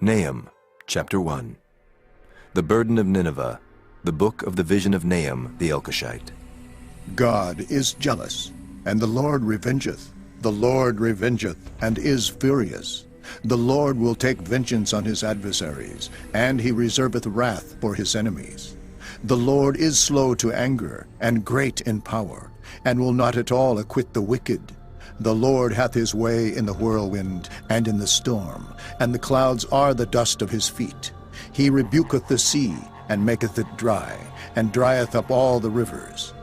Nahum, chapter 1. The burden of Nineveh, the book of the vision of Nahum the Elkoshite. God is jealous, and the Lord revengeth. The Lord revengeth, and is furious. The Lord will take vengeance on his adversaries, and he reserveth wrath for his enemies. The Lord is slow to anger, and great in power, and will not at all acquit the wicked. The Lord hath his way in the whirlwind and in the storm, and the clouds are the dust of his feet. He rebuketh the sea, and maketh it dry, and drieth up all the rivers.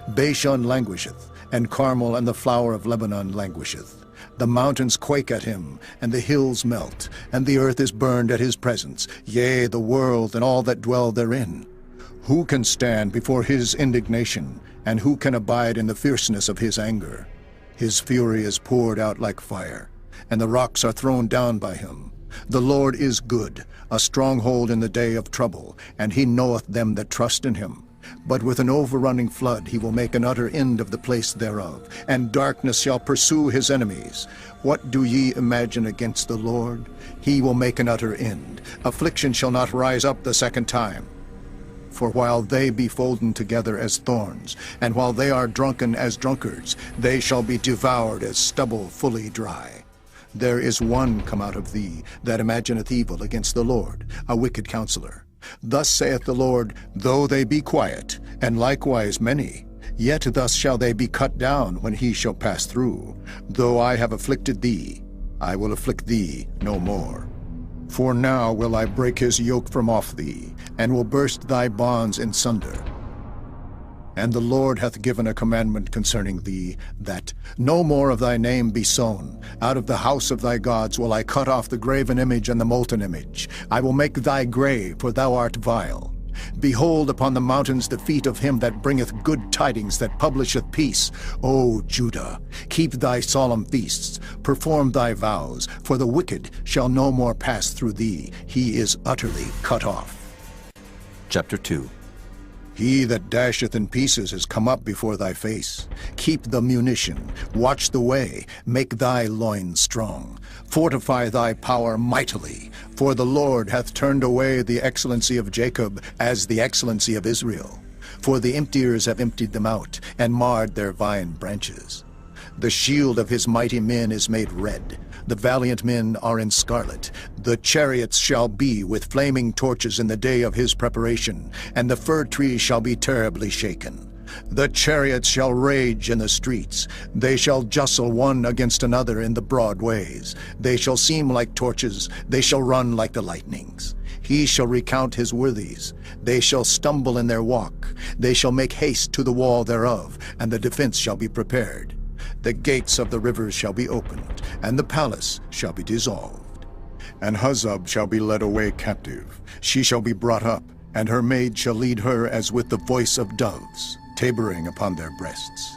Bashan languisheth, and Carmel and the flower of Lebanon languisheth. The mountains quake at him, and the hills melt, and the earth is burned at his presence, yea, the world and all that dwell therein. Who can stand before his indignation, and who can abide in the fierceness of his anger? His fury is poured out like fire, and the rocks are thrown down by him. The Lord is good, a stronghold in the day of trouble, and he knoweth them that trust in him. But with an overrunning flood he will make an utter end of the place thereof, and darkness shall pursue his enemies. What do ye imagine against the Lord? He will make an utter end. Affliction shall not rise up the second time. For while they be folden together as thorns, and while they are drunken as drunkards, they shall be devoured as stubble fully dry. There is one come out of thee that imagineth evil against the Lord, a wicked counselor. Thus saith the Lord, though they be quiet, and likewise many, yet thus shall they be cut down when he shall pass through. Though I have afflicted thee, I will afflict thee no more. For now will I break his yoke from off thee, and will burst thy bonds in sunder. And the Lord hath given a commandment concerning thee, that no more of thy name be sown. Out of the house of thy gods will I cut off the graven image and the molten image. I will make thy grave, for thou art vile. Behold upon the mountains the feet of him that bringeth good tidings, that publisheth peace. O Judah, keep thy solemn feasts, perform thy vows, for the wicked shall no more pass through thee. He is utterly cut off. Chapter 2. He that dasheth in pieces is come up before thy face. Keep the munition, watch the way, make thy loins strong. Fortify thy power mightily, for the Lord hath turned away the excellency of Jacob as the excellency of Israel. For the emptiers have emptied them out, and marred their vine branches. The shield of his mighty men is made red. The valiant men are in scarlet. The chariots shall be with flaming torches in the day of his preparation, and the fir tree shall be terribly shaken. The chariots shall rage in the streets. They shall justle one against another in the broad ways. They shall seem like torches. They shall run like the lightnings. He shall recount his worthies. They shall stumble in their walk. They shall make haste to the wall thereof, and the defense shall be prepared. The gates of the rivers shall be opened, and the palace shall be dissolved. And Huzzab shall be led away captive. She shall be brought up, and her maid shall lead her as with the voice of doves, tabering upon their breasts.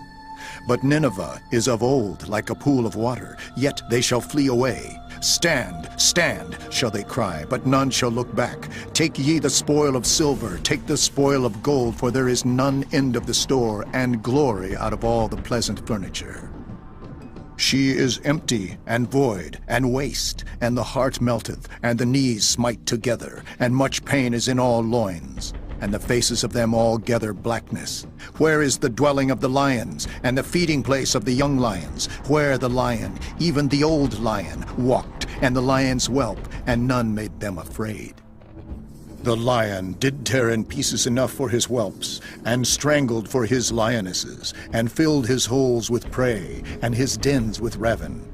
But Nineveh is of old like a pool of water, yet they shall flee away. Stand, stand, shall they cry, but none shall look back. Take ye the spoil of silver, take the spoil of gold, for there is none end of the store, and glory out of all the pleasant furniture. She is empty, and void, and waste, and the heart melteth, and the knees smite together, and much pain is in all loins. And the faces of them all gather blackness. Where is the dwelling of the lions, and the feeding place of the young lions? Where the lion, even the old lion, walked, and the lion's whelp, and none made them afraid? The lion did tear in pieces enough for his whelps, and strangled for his lionesses, and filled his holes with prey, and his dens with ravin.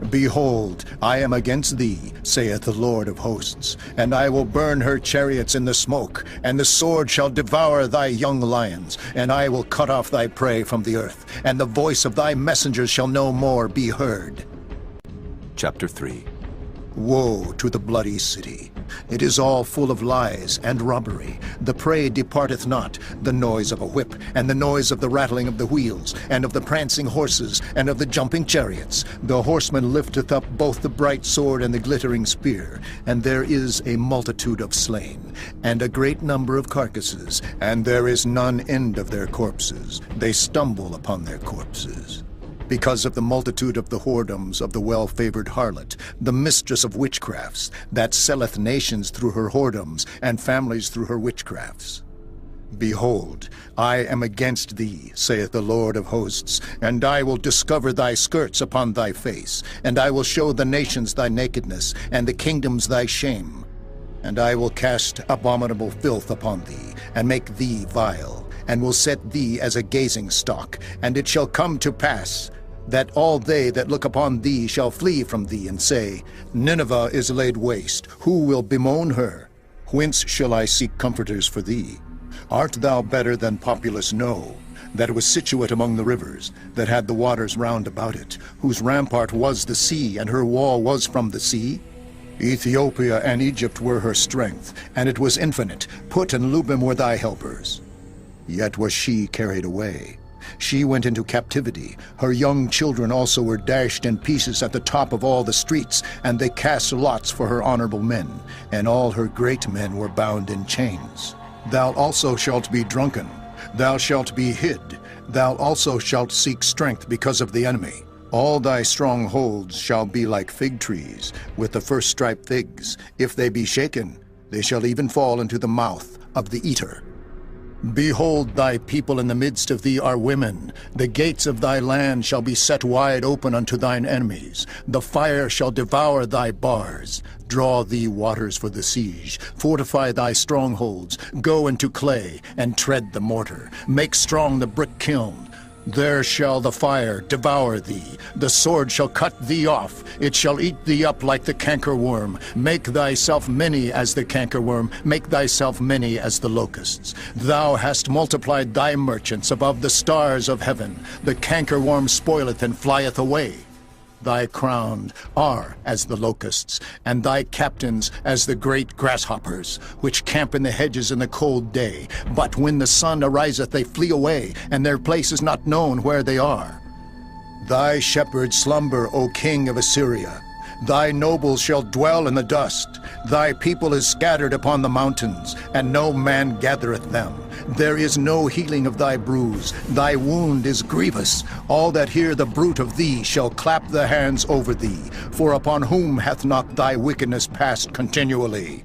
Behold, I am against thee, saith the Lord of hosts, and I will burn her chariots in the smoke, and the sword shall devour thy young lions, and I will cut off thy prey from the earth, and the voice of thy messengers shall no more be heard. Chapter 3. Woe to the bloody city! It is all full of lies and robbery. The prey departeth not, the noise of a whip, and the noise of the rattling of the wheels, and of the prancing horses, and of the jumping chariots. The horseman lifteth up both the bright sword and the glittering spear, and there is a multitude of slain, and a great number of carcasses, and there is none end of their corpses. They stumble upon their corpses. because of the multitude of the whoredoms of the well-favored harlot, the mistress of witchcrafts, that selleth nations through her whoredoms, and families through her witchcrafts. Behold, I am against thee, saith the Lord of hosts, and I will discover thy skirts upon thy face, and I will show the nations thy nakedness, and the kingdoms thy shame. And I will cast abominable filth upon thee, and make thee vile, and will set thee as a gazing stock. And it shall come to pass that all they that look upon thee shall flee from thee, and say, Nineveh is laid waste, who will bemoan her? Whence shall I seek comforters for thee? Art thou better than populous No, that was situate among the rivers, that had the waters round about it, whose rampart was the sea, and her wall was from the sea? Ethiopia and Egypt were her strength, and it was infinite. Put and Lubim were thy helpers. Yet was she carried away. She went into captivity. Her young children also were dashed in pieces at the top of all the streets, and they cast lots for her honorable men, and all her great men were bound in chains. Thou also shalt be drunken, thou shalt be hid, thou also shalt seek strength because of the enemy. All thy strongholds shall be like fig trees, with the first striped figs. If they be shaken, they shall even fall into the mouth of the eater. Behold, thy people in the midst of thee are women. The gates of thy land shall be set wide open unto thine enemies. The fire shall devour thy bars. Draw thee waters for the siege. Fortify thy strongholds. Go into clay, and tread the mortar. Make strong the brick kiln. There shall the fire devour thee. The sword shall cut thee off. It shall eat thee up like the cankerworm. Make thyself many as the cankerworm. Make thyself many as the locusts. Thou hast multiplied thy merchants above the stars of heaven. The cankerworm spoileth and flieth away. Thy crowned are as the locusts, and thy captains as the great grasshoppers, which camp in the hedges in the cold day. But when the sun ariseth, they flee away, and their place is not known where they are. Thy shepherds slumber, O king of Assyria. Thy nobles shall dwell in the dust. Thy people is scattered upon the mountains, and no man gathereth them. There is no healing of thy bruise. Thy wound is grievous. All that hear the bruit of thee shall clap the hands over thee. For upon whom hath not thy wickedness passed continually?